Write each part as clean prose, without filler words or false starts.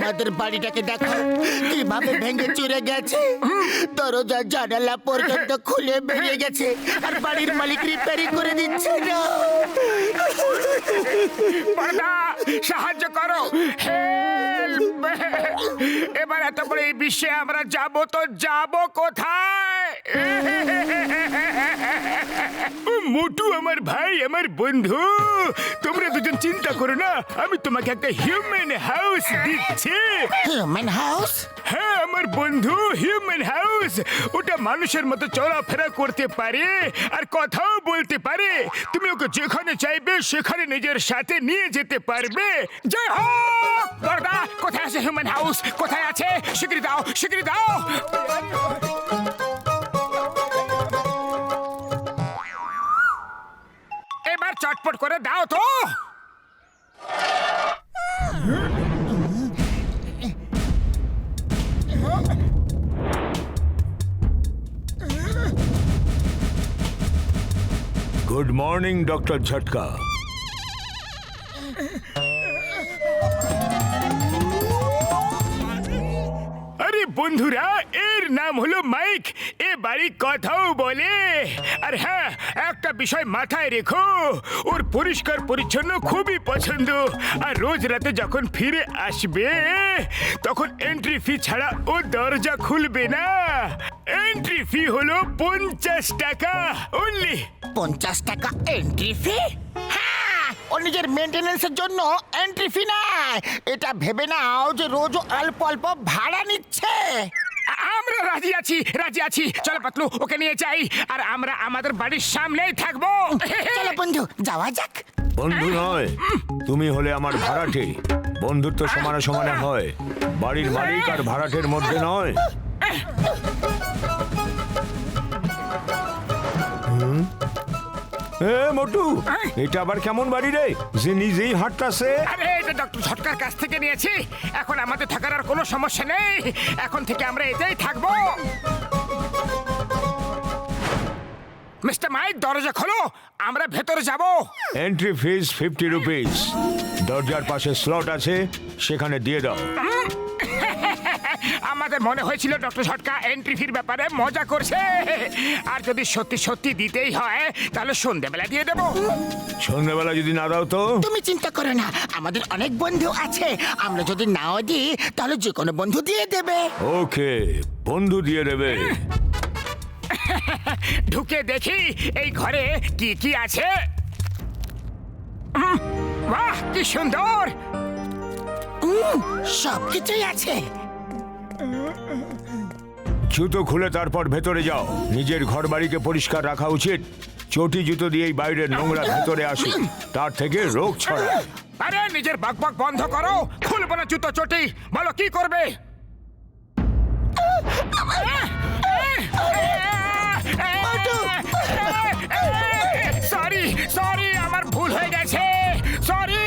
আমাদের বাড়িটাকে দেখো কিভাবে ভেঙে চুরে গেছে। দরজা জানালা পর্যন্ত খুলে বেরিয়ে গেছে, আর বাড়ির মালিক রিপেয়ারিং করে দিচ্ছে না। বড়দা, সাহায্য করো, হেল্প! এবার এত বড় এই বিশ্বে আমরা যাব তো যাব কোথায়? মোটু আমার ভাই, আমার বন্ধু, তোমরা দুজন চিন্তা করো না, আমি তোমাকে একটা হিউম্যান হাউস দিচ্ছি। Human house? হ্যাঁ আমার বন্ধু, হিউম্যান হাউস। ওটা মানুষের মতো চলাফেরা করতে পারে আর কথাও বলতে পারে। তুমি ওকে যেখানে চাইবে সেখানে নিজের সাথে নিয়ে যেতে পারবে। জয় হোক! বড়দা, কোথায় আছে হিউম্যান হাউস? কোথায় আছে? স্বীকৃতি দাও, স্বীকৃতি দাও। এবার চটপট করে দাও তো। গুড মর্নিং ডক্টর ঝটকা। আরে বন্ধুরা, এর নাম হলো মাইক। এ বাড়ি কথাও বলে। আর হ্যাঁ, একটা বিষয় মাথায় রেখো, ওর পরিষ্কার পরিচ্ছন্ন খুবই পছন্দ। আর রোজ রাতে যখন ফিরে আসবে তখন এন্ট্রি ফি ছাড়া ও দরজা খুলবে না। এন্ট্রি ফি হলো 50 টাকা অনলি। 50 টাকা এন্ট্রি ফি? হ্যাঁ, ও নিজের মেইনটেনেন্সের জন্য এন্ট্রি ফি নেয়। এটা ভেবে নাও যে রোজ অল্প অল্প ভাড়া নিচ্ছে। আমরা রাজি আছি, রাজি আছি। চলো পাতলু, ওকে নিয়ে যাই। আর আমরা আমাদের বাড়ির সামনেই থাকবো। চলো বন্ধু, যাওয়া যাক। বন্ধু নয়, তুমি হলে আমার ভাড়াটে। বন্ধুত্ব সমানে সমানে হয়, বাড়ির মালিক আর ভাড়াটের মধ্যে নয়। এ মোটু, এটা আবার কেমন বাড়ি রে যে নিজেই হাঁটতাছে? আরে এটা ডক্টর ঝটকার কাছ থেকে নিয়েছি। এখন আমাদের থাকার আর কোনো সমস্যা নেই। এখন থেকে আমরা এতেই থাকবো। মিস্টার মাইক, দরজা খোলো, আমরা ভেতরে যাব। Entry fees 50 rupees. দরজার পাশে স্লট আছে, সেখানে দিয়ে দাও। আমাদের মনে হয়েছিল ডক্টর ঝটকা এন্ট্রি ফির ব্যাপারে মজা করছে। আর যদি সত্যি সত্যি দিতেই হয় তাহলে সন্ধ্যেবেলা দিয়ে দেবো। সন্ধ্যাবেলা যদি না দাও তো? তুমি চিন্তা করো না, আমাদের অনেক বন্ধু আছে। আমরা যদি নাও দিই তাহলে যে কোনো বন্ধু দিয়ে দেবে। ওকে, বন্ধু দিয়ে দেবে। ঢুকে দেখি এই ঘরে কি কি আছে। বাহ, কি সুন্দর! সবকিছুই আছে। জুতো খুলে তারপর ভেতরে যাও। নিজের ঘর বাড়িকে পরিষ্কার রাখা উচিত। চটি জুতো দিয়েই বাইরের নোংরা ভেতরে আসে, তার থেকে রোগ ছড়ায়। আরে নিজের বকবক বন্ধ করো। খুলবো না জুতো চটি। বলো কি করবে? সরি সরি, আমার ভুল হয়ে গেছে। সরি।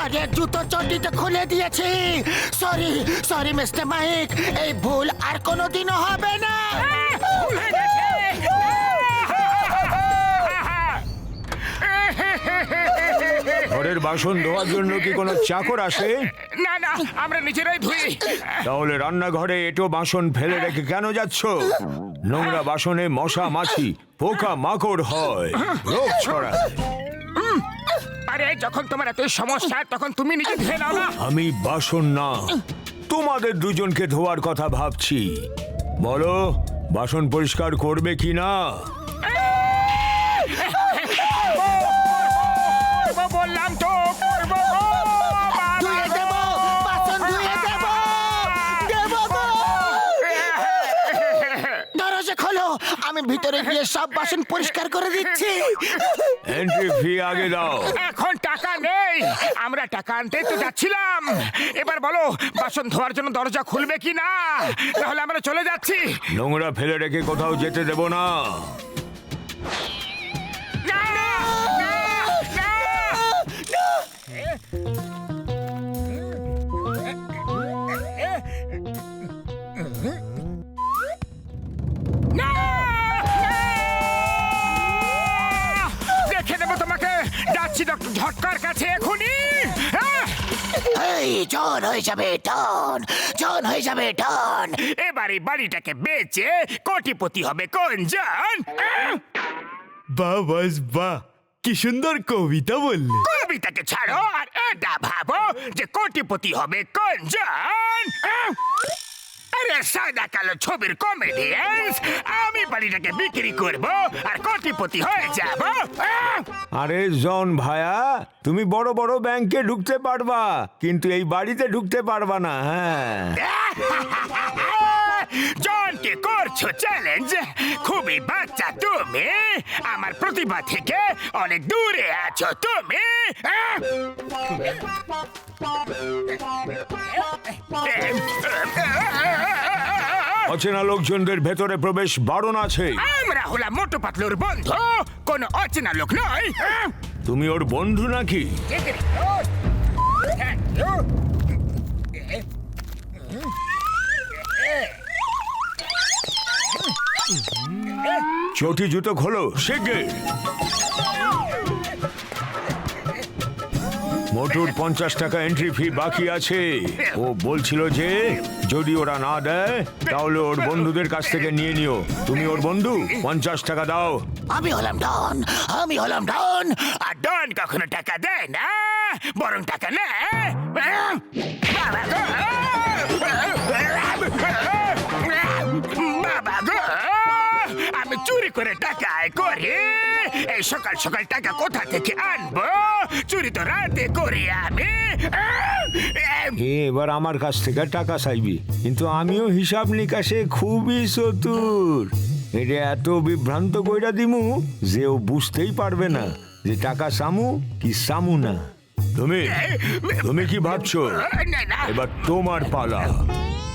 আরে জুতো চটিটা খুলে দিয়েছি। সরি সরি মিস্টার মাইক, এই ভুল আর কোনোদিনও হবে না। ভুল হয়ে গেছে। ঘরের বাসন ধোয়ার জন্য কি কোনো চাকর আসে? না না, আমরা নিজেরাই ধুই। তাহলে রান্নাঘরে এটো বাসন ফেলে রেখে কেন যাচ্ছ? নোংরা বাসনে মশা মাছি পোকা মাকড় হয়, রোগ ছড়ায়। আরে যখন তোমার এত সমস্যা তখন তুমি নিজে ধুয়ে নাও না। আমি বাসন না, তোমাদের দুজনকে ধোয়ার কথা ভাবছি। বলো, বাসন পরিষ্কার করবে কি না? বললাম তো করবো। ধুয়ে দেবো, বাসন ধুয়ে দেবো, দেবো গো। দরজা খোলো, আমি ভিতরে গিয়ে সব বাসন পরিষ্কার করে দিচ্ছি। এন্ট্রি ফি আগে দাও। এখন টাকা নেই, আমরা টাকা আনতে তো যাচ্ছিলাম। এবার বলো, বাসন ধোয়ার জন্য দরজা খুলবে কি না? তাহলে আমরা চলে যাচ্ছি। নোংরা ফেলে রেখে কোথাও যেতে দেব না। না, না, না, না। না! ঝটকার কাছে এখনই। হ্যাঁ? এই জন হয়ে যাবে ডন, জন হয়ে যাবে ডন। এবার এই বাড়িটাকে বেচে কোটিপতি হবে কোন জন? বাহ বাস বাহ, কি সুন্দর কবিতা বললে। কবিতাকে ছাড়ো আর এটা ভাবো যে কোটিপতি হবে কোন জন? আরে সাদা কালো ছবির কমেডিয়ান্স, আমি বাড়িটাকে বিক্রি করব আর কোটিপতি হয়ে যাব। আরে জন ভায়া, তুমি বড় বড় ব্যাংকে ঢুকতে পারবা, কিন্তু এই বাড়িতে ঢুকতে পারবা না। হ্যাঁ, জনকে করছো চ্যালেঞ্জ? খুবই বাচ্চা তুমি, আমার প্রতিভা থেকে অনেক দূরে আছো তুমি। অচেনা লোকজনদের ভেতরে প্রবেশ বারণ আছে। আমরা হলাম মোটু পাতলুর বন্ধু, কোনো অচেনা লোক নয়। তুমি ওর বন্ধু নাকি? চটি জুতো খোলো শিগগির। মোটুর 50 টাকা এন্ট্রি ফি বাকি আছে। ও বলছিল যে যদি ওরা না দেয় তাহলে ওর বন্ধুদের কাছ থেকে নিয়ে নিও। তুমি ওর বন্ধু, 50 টাকা দাও। আমি হলাম ডন, আমি হলাম ডন। আর ডন কখনো টাকা দেয় না, বরং টাকা নেয়। বাবা গো! বাবা গো! আমি চুরি করে টাকা আয় করি। এই সকাল সকাল টাকা কোথা থেকে আনবো? চুরি তো রাতে করি আমি। এবার আমার কাছ থেকে টাকা চাইবি, কিন্তু আমিও হিসাব নিকাশে খুবই চতুর। এটা এত বিভ্রান্ত কইরা দিমু যে ও বুঝতেই পারবে না যে টাকা সামু কি সামু না। তুমি তুমি কি ভাবছো না, না। এবার তোমার পালা?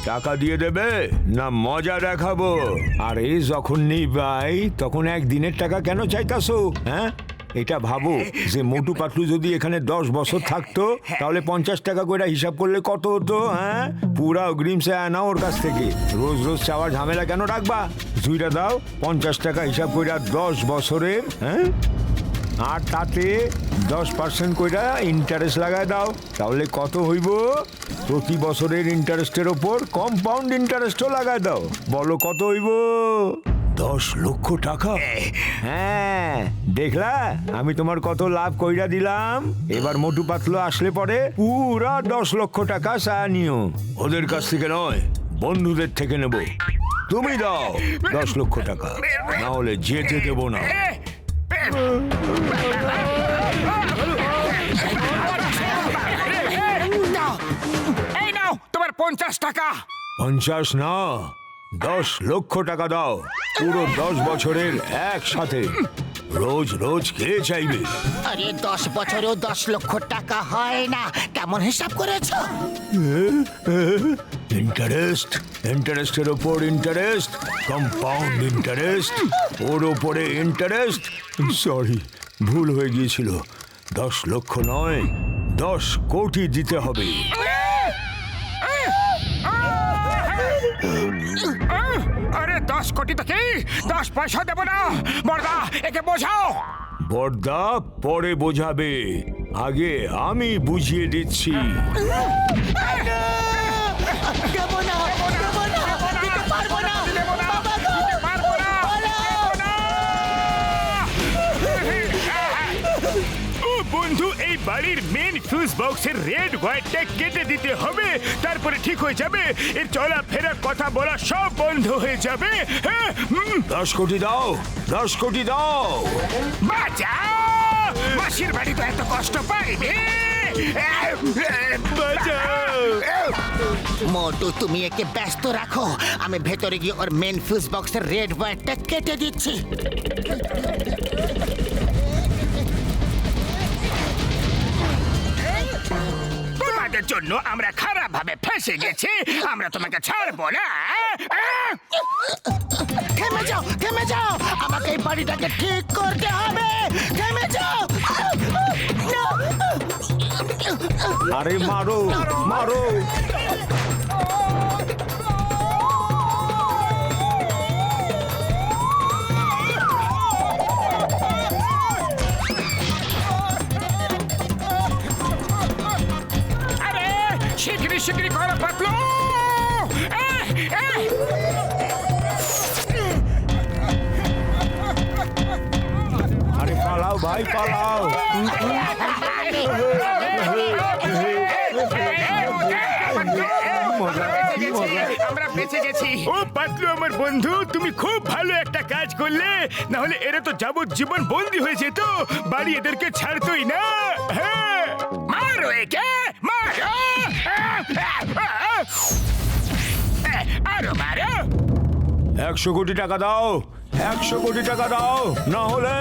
টাকা দিয়ে দেবে না মজা দেখাবো? আরে যখন নিবাই তখন একদিনের টাকা কেন চাইতাছো? হ্যাঁ, এটা ভাবো যে মোটু পাতলু যদি এখানে 10 বছর থাকতো তাহলে 50 টাকা করে হিসাব করলে কত হতো? হ্যাঁ, পুরা অগ্রিম সে আনা ওর কাছ থেকে। রোজ রোজ চাওয়ার ঝামেলা কেন রাখবা? জুইটা দাও, 50 টাকা হিসাব করে 10 বছরের। হ্যাঁ, আর তাতে 10% কইরা ইন্টারেস্ট লাগায় দাও, তাহলে কত হইব? প্রতি বছরের ইন্টারেস্টের ওপর কম্পাউন্ড ইন্টারেস্টও লাগায় দাও। বলো কত হইব? 10 লক্ষ টাকা। হ্যাঁ, দেখলা আমি তোমার কত লাভ কইরা দিলাম। এবার মোটু পাতলু আসলে পরে পুরা 10 লক্ষ টাকা চা নিও। ওদের কাছ থেকে নয়, বন্ধুদের থেকে নেব। তুমি দাও 10 লক্ষ টাকা, না হলে যেতে দেবো না। এই নাও তোমার 50 টাকা। 50 না, 10 লক্ষ টাকা দাও, পুরো 10 বছরের একসাথে। রোজ রোজ কে চাইবে? আরে 10 বছরেও 10 লক্ষ টাকা হয় না। কেমন হিসাব করেছো? ইন্টারেস্ট, ইন্টারেস্টের ওপর ইন্টারেস্ট, কম্পাউন্ড ইন্টারেস্ট, ওর ওপরে ইন্টারেস্ট। সরি, ভুল হয়ে গিয়েছিল। 10 লক্ষ নয়, 10 কোটি দিতে হবে। আরে 10 কোটি তো কি, 10 পয়সা দেবো না। বড়দা, একে বোঝাও। বড়দা পরে বোঝাবে, আগে আমি বুঝিয়ে দিচ্ছি। দেবো না, দেবো না, দিতে পারবো না। বাবা গো! ও বন্ধু, এই বাড়ির মেন ফিউজ বক্সের রেড ওয়্যারটা কেটে দিতে হবে, তারপরে ঠিক হয়ে যাবে। এর চলাফেরা, কথা বলা সব বন্ধ হয়ে যাবে। হ্যাঁ, 10 কোটি দাও, 10 কোটি দাও। বাঁচাও! মাসির বাড়ি তো এত কষ্ট পাইনি। মোটু, তুমি একে ব্যস্ত রাখো, আমি ভেতরে গিয়ে ওর মেন ফিউজ বক্সের রেড ওয়্যারটা কেটে দিচ্ছি। তোমাদের জন্য আমরা খারাপ ভাবে ফেসে গেছি, আমরা তোমাকে ছাড়বো না। থেমে যাও, থেমে যাও, আমাকে এই বাড়িটাকে ঠিক করতে হবে। থেমে যাও। আরে মারো, মারো। শিগগিরি শিগগিরি করো পাতলু। আরে পালাও ভাই পালাও। আমরা বেঁচে গেছি। ও পাতলু আমার বন্ধু, তুমি খুব ভালো একটা কাজ করলে, না হলে এরা তো যাবজ্জীবন বন্দী হয়ে যেত, বাড়ি এদেরকে ছাড়তোই না। হ্যাঁ, মারো একে, মারো। আরো মারো। 100 কোটি টাকা দাও, 100 কোটি টাকা দাও, না হলে